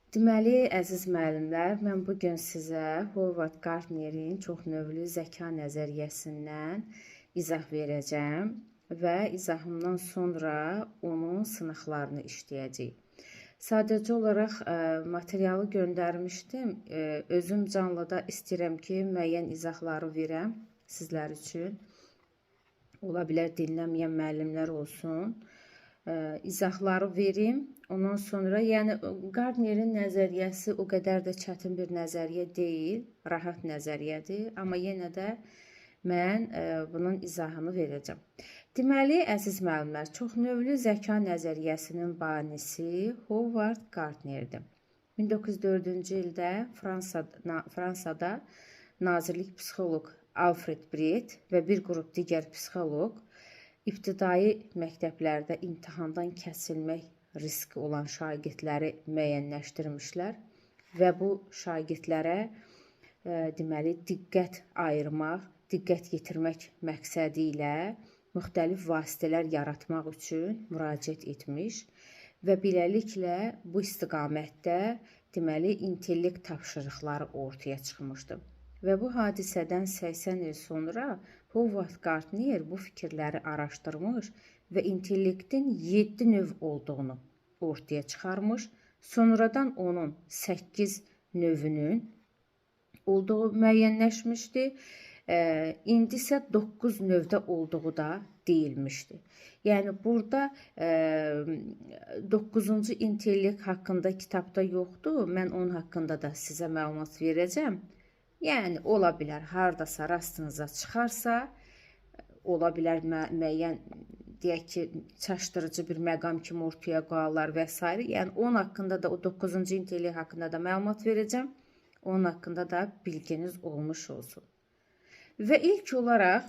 Deməli, əziz müəllimlər, mən bu gün sizə Howard Gardnerin çoxnövlü zəka nəzəriyyəsindən izah verəcəm və izahımdan sonra onun sınaqlarını işləyəcəyik. Sadəcə olaraq materialı göndərmişdim. Özüm canlıda istəyirəm ki, müəyyən izahları verəm sizlər üçün. Ola bilər dinləməyən müəllimlər olsun. İzahları verim. Ondan sonra, yəni Gardnerin nəzəriyyəsi o qədər də çətin bir nəzəriyyə deyil, rahat nəzəriyyədir, amma yenə də mən bunun izahını verəcəm. Deməli, əziz müəllimlər, çoxnövlü zəka nəzəriyyəsinin banisi Howard Gardnerdir. 1904-cü ildə Fransada nazirlik psixoloq Alfred Bret və bir qrup digər psixoloq İbtidai məktəblərdə imtahandan kəsilmək riski olan şagirdləri müəyyənləşdirmişlər və bu şagirdlərə deməli diqqət ayırmaq, diqqət yetirmək məqsədi ilə müxtəlif vasitələr yaratmaq üçün müraciət etmiş və beləliklə bu istiqamətdə deməli intellekt tapşırıqları ortaya çıxmışdı. Və bu hadisədən 80 il sonra Howard Gardner bu fikirləri araşdırmış və intellektin 7 növ olduğunu ortaya çıxarmış. Sonradan onun 8 növünün olduğu müəyyənləşmişdi. İndi isə 9 növdə olduğu da deyilmişdi. Yəni burada 9-cu intellekt haqqında kitabda yoxdur. Mən onun haqqında da sizə məlumat verəcəm. Yəni, ola bilər, haradasa rastınıza çıxarsa, ola bilər müəyyən, deyək ki, çaşdırıcı bir məqam kimi ortaya qoyarlar və s. Yəni, onun haqqında da, o 9-cu intellekt haqqında da məlumat verəcəm. Onun haqqında da bilginiz olmuş olsun. Və ilk olaraq,